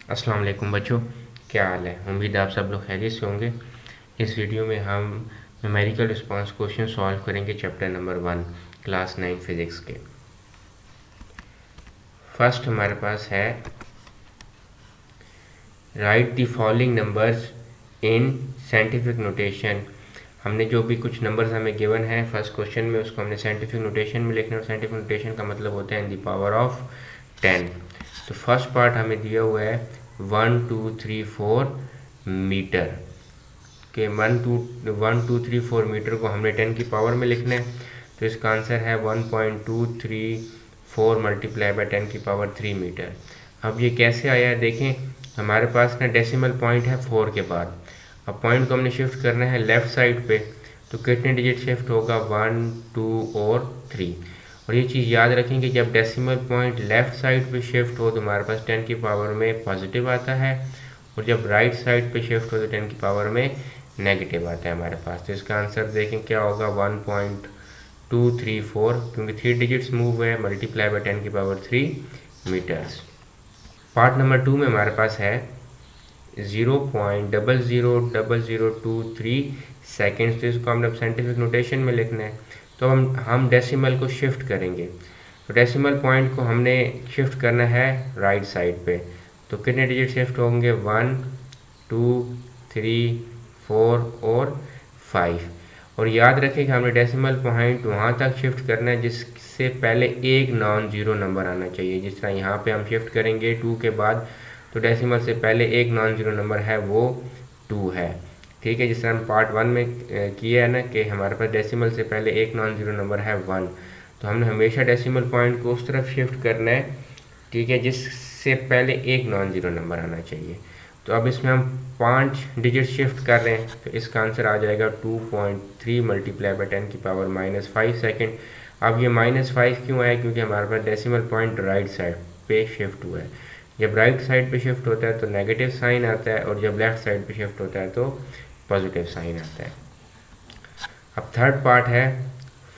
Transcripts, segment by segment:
अस्सलाम वालेकुम बच्चों, क्या हाल है। उम्मीद है आप सब लोग खैरियत से होंगे। इस वीडियो में हम न्यूमेरिकल रिस्पांस क्वेश्चन सॉल्व करेंगे चैप्टर नंबर 1 क्लास 9 फिजिक्स के। फर्स्ट हमारे पास है right the following numbers in scientific notation. हमने जो भी कुछ नंबर्स हमें गिवन है फर्स्ट क्वेश्चन में, उसको हमने साइंटिफिक नोटेशन में लिखना है। और साइंटिफिक नोटेशन का मतलब होता है इन द पावर ऑफ 10। तो फर्स्ट पार्ट हमें दिया हुआ है 1 2 3 4 मीटर के 1 2 3 4 मीटर को हमने 10 की पावर में लिखना है। तो इसका आंसर है 1.234 मल्टीप्लाई बाय 10 की पावर 3 मीटर। अब ये कैसे आया है देखें, हमारे पास ना डेसिमल पॉइंट है 4 के बाद। अब पॉइंट को हमने शिफ्ट करना है लेफ़्ट साइड पे, तो कितने डिजिट शिफ्ट होगा 1 2 और 3। और ये चीज़ याद रखें कि जब डेसिमल पॉइंट लेफ़्ट साइड पे शिफ्ट हो तो हमारे पास 10 की पावर में पॉजिटिव आता है, और जब राइट साइड पे शिफ्ट हो तो 10 की पावर में नेगेटिव आता है हमारे पास। तो इसका आंसर देखें क्या होगा 1.234, क्योंकि 3 डिजिट्स मूव है, मल्टीप्लाई बाय 10 की पावर 3 मीटर्स। पार्ट नंबर 2 में हमारे पास है 0.000023 सेकेंड्स। तो इसको हमने साइंटिफिक नोटेशन में लिखना है। तो हम डेसिमल को शिफ्ट करेंगे। तो डेसिमल पॉइंट को हमने शिफ्ट करना है राइट साइड पे। तो कितने डिजिट शिफ्ट होंगे 1 2 3 4 और 5। और याद रखें कि हमने डेसिमल पॉइंट वहाँ तक शिफ्ट करना है जिससे पहले एक नॉन ज़ीरो नंबर आना चाहिए। जिस तरह यहाँ पे हम शिफ्ट करेंगे 2 के बाद, तो डेसिमल से पहले एक नॉन ज़ीरो नंबर है वो 2 है। ठीक है, जिस तरह हम पार्ट 1 में किया है ना कि हमारे पास डेसिमल से पहले एक नॉन ज़ीरो नंबर है 1। तो हमने हमेशा डेसिमल पॉइंट को उस तरफ शिफ्ट करना है, ठीक है, जिससे पहले एक नॉन ज़ीरो नंबर आना चाहिए। तो अब इसमें हम 5 डिजिट शिफ्ट कर रहे हैं, तो इसका आंसर आ जाएगा 2.3 मल्टीप्लाई बाय 10 की पावर -5 सेकेंड। अब ये -5 क्यों आया, क्योंकि हमारे पास डेसिमल पॉइंट राइट साइड पे शिफ्ट हुआ है। जब राइट साइड पे शिफ्ट होता है तो नेगेटिव साइन आता है, और जब लेफ्ट साइड पे शिफ्ट होता है तो पॉजिटिव साइन आता है। अब थर्ड पार्ट है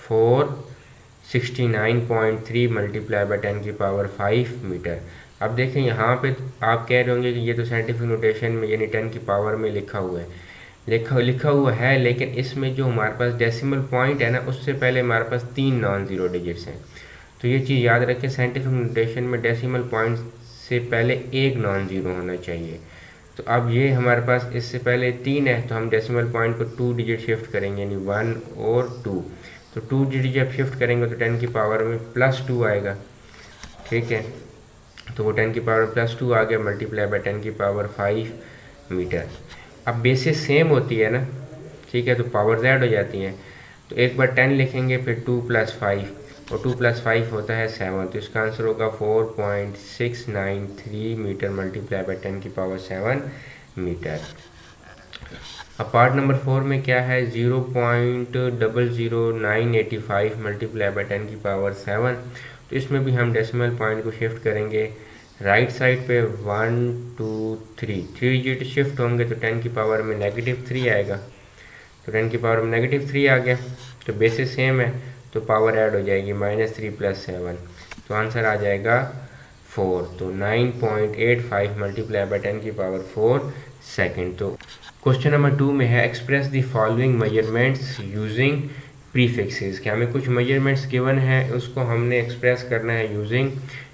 469.3 मल्टीप्लाई बाय 10 की पावर 5 मीटर। अब देखें यहाँ पे आप कह रहे होंगे कि ये तो साइंटिफिक नोटेशन में यानी 10 की पावर में लिखा हुआ है, लिखा हुआ है, लेकिन इसमें जो हमारे पास डेसिमल पॉइंट है ना, उससे पहले हमारे पास 3 नॉन ज़ीरो डिजिट्स हैं। तो ये चीज़ याद रखें, साइंटिफिक नोटेशन में डेसिमल पॉइंट से पहले एक नॉन ज़ीरो होना चाहिए। तो अब ये हमारे पास इससे पहले 3 है, तो हम डेसिमल पॉइंट को 2 डिजिट शिफ्ट करेंगे, यानी 1 और 2। तो 2 डिजिट जब शिफ्ट करेंगे तो 10 की पावर में +2 आएगा। ठीक है, तो वो 10 की पावर +2 आ गया, मल्टीप्लाई बाय 10 की पावर 5 मीटर। अब बेसिस सेम होती है ना, ठीक है, तो पावर Z हो जाती है। तो एक बार 10 लिखेंगे, फिर 2 + 5, और 2 + 5 होता है 7। तो इसका आंसर होगा 4.693 मीटर मल्टीप्लाई बाय 10 की पावर 7 मीटर। अब पार्ट नंबर 4 में क्या है 0.00985 मल्टीप्लाई बाय 10 की पावर 7। तो इसमें भी हम डेसिमल पॉइंट को शिफ्ट करेंगे राइट साइड पे। 1 2 3 डिजिट शिफ्ट होंगे तो 10 की पावर में -3 आएगा। तो 10 की पावर में -3 आ गया, तो बेसिस सेम है, तो पावर ऐड हो जाएगी -3 + 7। तो आंसर आ जाएगा 4। तो 9.85 मल्टीप्लाई बाय 10 की पावर 4 सेकेंड। तो क्वेश्चन नंबर 2 में है express the following measurements using prefixes. कि हमें कुछ मेजरमेंट्स गिवन है, उसको हमने एक्सप्रेस करना है यूजिंग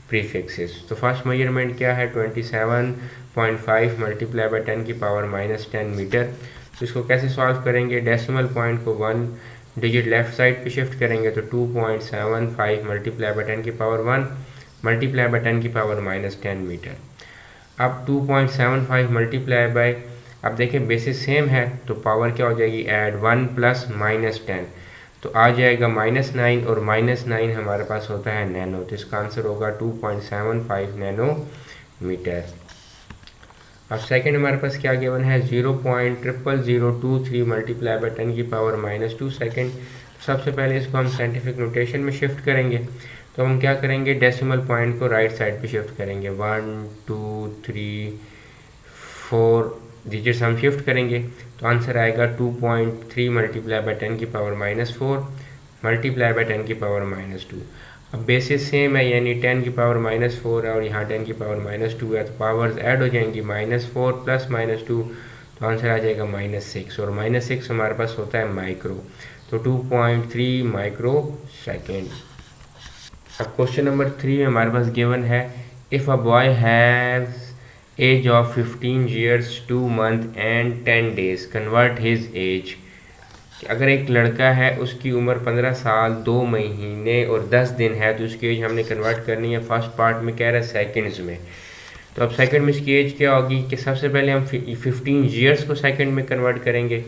प्रीफिक्सेस। तो फर्स्ट मेजरमेंट क्या है 27.5 मल्टीप्लाई बाय 10 की पावर -10 मीटर। तो इसको कैसे सॉल्व करेंगे, डेसिमल पॉइंट को 1 डिजिट लेफ्ट साइड पे शिफ्ट करेंगे, तो 2.75 मल्टीप्लाई बाय 10 की पावर 1 मल्टीप्लाई बाय 10 की पावर -10 मीटर। अब 2.75 मल्टीप्लाई बाय, अब देखिए बेसिस सेम है, तो पावर क्या हो जाएगी ऐड 1 + -10, तो आ जाएगा -9, और -9 हमारे पास होता है नैनो। तो इसका आंसर होगा 2.75 नैनो मीटर। अब सेकंड हमारे पास क्या गिवन है 0.00023 मल्टीप्लाई बाय 10 की पावर -2 सेकेंड। सबसे पहले इसको हम साइंटिफिक नोटेशन में शिफ्ट करेंगे। तो हम क्या करेंगे, डेसिमल पॉइंट को राइट साइड पे शिफ्ट करेंगे। 1 2 3 4 डिजिट्स हम शिफ्ट करेंगे, तो आंसर आएगा 2.3 मल्टीप्लाई बाय 10 की पावर -4 मल्टीप्लाई बाय 10 की पावर -2। अब बेसिस सेम है, यानी 10⁻⁻4 है और यहाँ 10⁻⁻2 है, तो पावर्स ऐड हो जाएंगी, -4 + -2, तो आंसर आ जाएगा -6, और -6 हमारे पास होता है माइक्रो, तो 2.3 माइक्रो सेकेंड। अब क्वेश्चन नंबर 3 में हमारे पास गिवन है, if a boy have age of 15 years 2 months and 10 days convert his age. अगर एक लड़का है, उसकी उम्र 15 साल 2 महीने और 10 दिन है, तो उसकी एज हमने कन्वर्ट करनी है। फर्स्ट पार्ट में कह रहा है सेकंड्स में, तो अब सेकंड में इसकी एज क्या होगी कि सबसे पहले हम 15 years को सेकंड में कन्वर्ट करेंगे,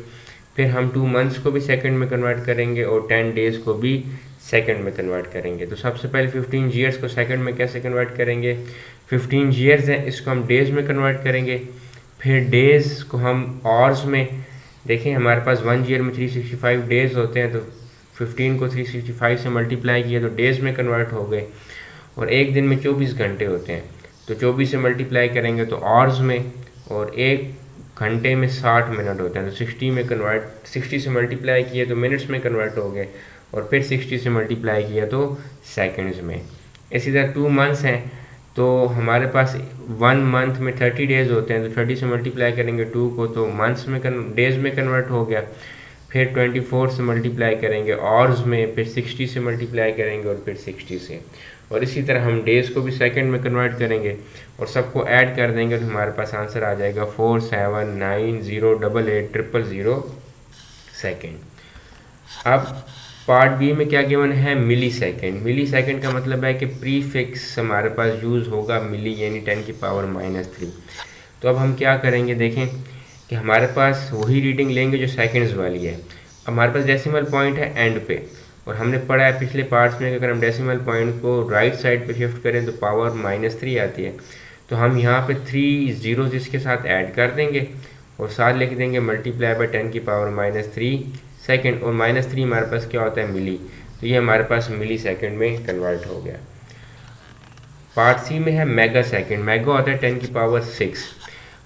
फिर हम 2 months को भी सेकंड में कन्वर्ट करेंगे और 10 days को भी सेकंड में कन्वर्ट करेंगे। तो सबसे पहले 15 years को सेकंड में कैसे कन्वर्ट करेंगे, 15 years है इसको हम डेज़ में कन्वर्ट करेंगे, फिर डेज़ को हम आवर्स में, देखें हमारे पास 1 year में 365 डेज़ होते हैं, तो 15 को 365 से मल्टीप्लाई किया तो डेज़ में कन्वर्ट हो गए, और एक दिन में 24 घंटे होते हैं, तो 24 से मल्टीप्लाई करेंगे तो आवर्स में, और एक घंटे में 60 मिनट होते हैं, तो 60 से मल्टीप्लाई किए तो मिनट्स में कन्वर्ट हो गए, और फिर 60 से मल्टीप्लाई किया तो सेकंड्स में। इसी तरह 2 months हैं, तो हमारे पास 1 month में 30 डेज़ होते हैं, तो 30 से मल्टीप्लाई करेंगे 2 को तो मंथ्स में डेज़ में कन्वर्ट हो गया, फिर 24 से मल्टीप्लाई करेंगे आवर्स में, फिर 60 से मल्टीप्लाई करेंगे और फिर 60 से, और इसी तरह हम डेज़ को भी सेकंड में कन्वर्ट करेंगे और सबको ऐड कर देंगे, तो हमारे पास आंसर आ जाएगा 47908800 सेकेंड। अब पार्ट बी में क्या गिवन है, मिली सेकेंड। मिली सेकेंड का मतलब है कि प्रीफिक्स हमारे पास यूज़ होगा मिली, यानी 10⁻³ तो अब हम क्या करेंगे, देखें कि हमारे पास वही रीडिंग लेंगे जो सेकंड्स वाली है। हमारे पास डेसिमल पॉइंट है एंड पे, और हमने पढ़ा है पिछले पार्ट्स में कि अगर हम डेसिमल पॉइंट को राइट साइड पे शिफ्ट करें तो पावर -3 आती है, तो हम यहाँ पे 3 zeros इसके साथ ऐड कर देंगे और साथ लिख देंगे मल्टीप्लाई बाय 10⁻³ सेकेंड, और -3 हमारे पास क्या होता है मिली, तो ये हमारे पास मिली सेकेंड में कन्वर्ट हो गया। पार्ट सी में है मेगा सेकेंड। मेगा होता है 10⁻6।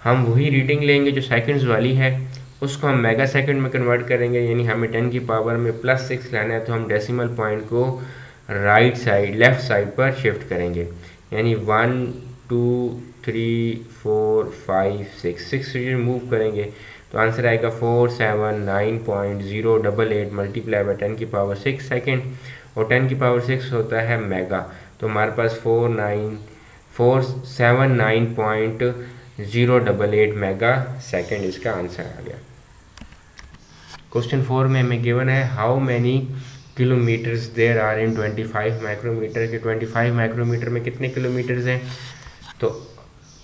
हम वही रीडिंग लेंगे जो सेकंड्स वाली है, उसको हम मेगा सेकंड में कन्वर्ट करेंगे, यानी हमें 10⁻6 लाना है, तो हम डेसिमल पॉइंट को राइट साइड लेफ़्ट साइड पर शिफ्ट करेंगे, यानी 1 2 3 4 5 6 मूव करेंगे, तो आंसर आएगा 479.088 मल्टीप्लाई बाय 10⁻6 सेकेंड, और 10⁻6 होता है मेगा, तो हमारे पास 479.088 मेगा सेकेंड इसका आंसर आ गया। क्वेश्चन 4 में हमें गिवन है, how many kilometres there are in 25 micrometre के 25 माइक्रोमीटर में कितने किलोमीटर्स हैं, तो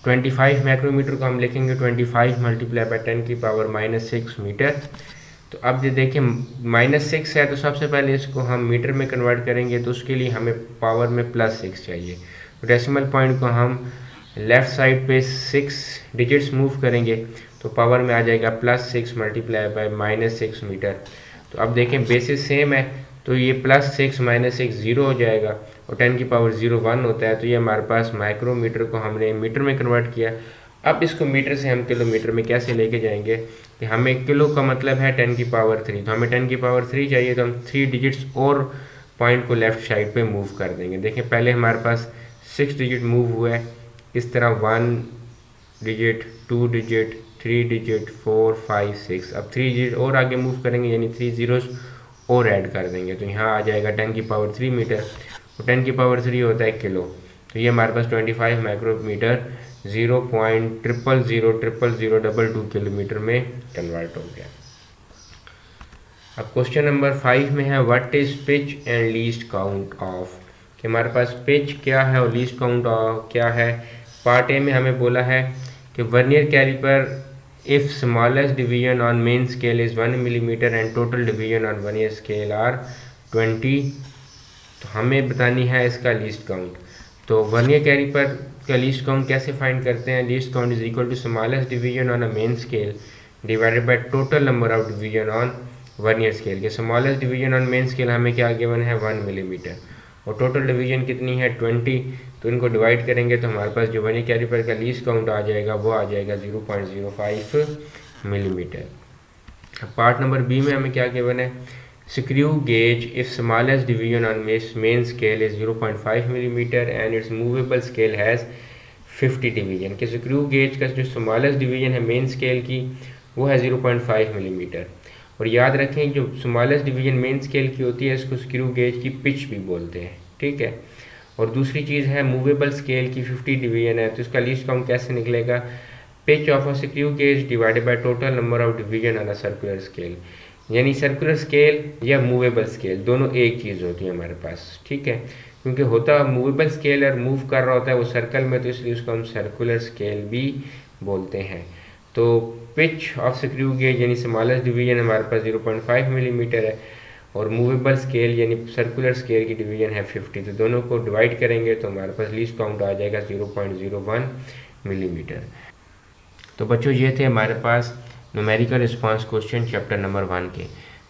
25 माइक्रोमीटर को हम लिखेंगे 25 मल्टीप्लाई बाय 10⁻6 मीटर। तो अब ये देखें -6 है, तो सबसे पहले इसको हम मीटर में कन्वर्ट करेंगे, तो उसके लिए हमें पावर में +6 चाहिए, तो डेसिमल पॉइंट को हम लेफ़्ट साइड पे 6 डिजिट्स मूव करेंगे, तो पावर में आ जाएगा +6 मल्टीप्लाई बाय -6 मीटर। तो अब देखें बेसिस सेम है, तो ये +6 -6 0 हो जाएगा, और 10⁻0 1 होता है, तो ये हमारे पास माइक्रोमीटर को हमने मीटर में कन्वर्ट किया। अब इसको मीटर से हम किलोमीटर में कैसे लेके जाएंगे, कि हमें किलो का मतलब है 10⁻3, तो हमें 10⁻3 चाहिए, तो हम 3 डिजिट्स और पॉइंट को लेफ़्ट साइड पे मूव कर देंगे। देखें पहले हमारे पास 6 डिजिट मूव हुआ है, इस तरह 1 डिजिट 2 डिजिट 3 डिजिट 4 5 6, अब 3 डिजिट और आगे मूव करेंगे, यानी 3 zeros और ऐड कर देंगे, तो यहाँ आ जाएगा 10⁻3 मीटर, और 10⁻3 होता है किलो, तो ये हमारे पास 25 माइक्रोमीटर 0.0000022 किलोमीटर में कन्वर्ट हो गया। अब क्वेश्चन नंबर 5 में है, what is pitch and least count of, कि हमारे पास पिच क्या है और लीस्ट काउंट ऑफ क्या है। पार्ट ए में हमें बोला है कि vernier calliper if smallest division on main scale is 1 millimetre and total division on vernier scale are 20, तो हमें बतानी है इसका लीस्ट काउंट। तो वर्नियर कैलिपर का लीस्ट काउंट कैसे फाइंड करते हैं, least count is equal to smallest division on a main scale divided by total number of division on vernier scale के। Smallest division on main scale हमें क्या given है 1 millimetre, और total division कितनी है 20, तो इनको डिवाइड करेंगे तो हमारे पास जो वर्नियर कैलिपर का लीस्ट काउंट आ जाएगा वो आ जाएगा 0.05 मिलीमीटर। पार्ट नंबर बी में हमें क्या गिवन है, screw gauge if smallest division on main scale is 0.5 millimeter and its movable scale has 50 division के स्क्रू गेज का जो स्मॉलेस्ट डिवीजन है मेन स्केल की वो है 0.5 मिलीमीटर। और याद रखें जो स्मॉलेस्ट डिवीजन मेन स्केल की होती है इसको स्क्रू गेज की पिच भी बोलते हैं, ठीक है। और दूसरी चीज़ है मूवेबल स्केल की 50 डिवीजन है, तो इसका लीस्ट काउंट कैसे निकलेगा, pitch of a screw gauge divided by total number of division on a circular scale. यानी सर्कुलर स्केल या मूवेबल स्केल दोनों एक चीज़ होती है हमारे पास, ठीक है। क्योंकि होता मूवेबल स्केल और मूव कर रहा होता है वो सर्कल में, तो इसलिए उसको हम सर्कुलर स्केल भी बोलते हैं। तो पिच ऑफ स्क्रू गेज यानी स्मॉलेस्ट डिवीजन हमारे पास 0.5 मिलीमीटर है और मूवेबल स्केल यानी सर्कुलर स्केल की डिवीजन है 50। तो दोनों को डिवाइड करेंगे तो हमारे पास लीस्ट काउंट आ जाएगा 0.01 मिलीमीटर। तो बच्चों ये थे हमारे पास numerical response question chapter number 1 के।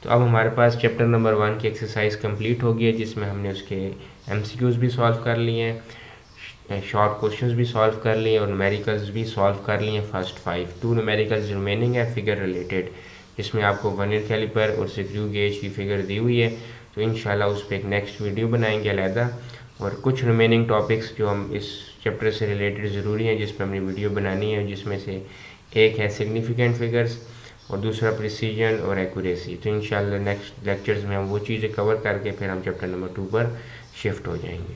तो अब हमारे पास चैप्टर नंबर 1 की एक्सरसाइज कंप्लीट हो गई है जिसमें हमने उसके एमसीक्यूज़ भी सॉल्व कर लिए हैं, शॉर्ट क्वेश्चंस भी सॉल्व कर लिए और न्यूमेरिकल्स भी सॉल्व कर लिए हैं फर्स्ट 5। 2 न्यूमेरिकल्स रिमेनिंग है फिगर रिलेटेड, जिसमें आपको वर्नियर कैलिपर और स्क्रू गेज की फिगर दी हुई है। तो इंशाल्लाह उस पर एक नेक्स्ट वीडियो बनाएंगे अलहदा। और कुछ रिमेनिंग टॉपिक्स जो हम इस चैप्टर से रिलेटेड ज़रूरी हैं जिस पर हमने वीडियो बनानी है, जिसमें से एक है सिग्निफिकेंट फिगर्स और दूसरा प्रिसीजन और एक्यूरेसी। तो इंशाल्लाह नेक्स्ट लेक्चर्स में हम वो चीज़ें कवर करके फिर हम चैप्टर नंबर 2 पर शिफ्ट हो जाएंगे।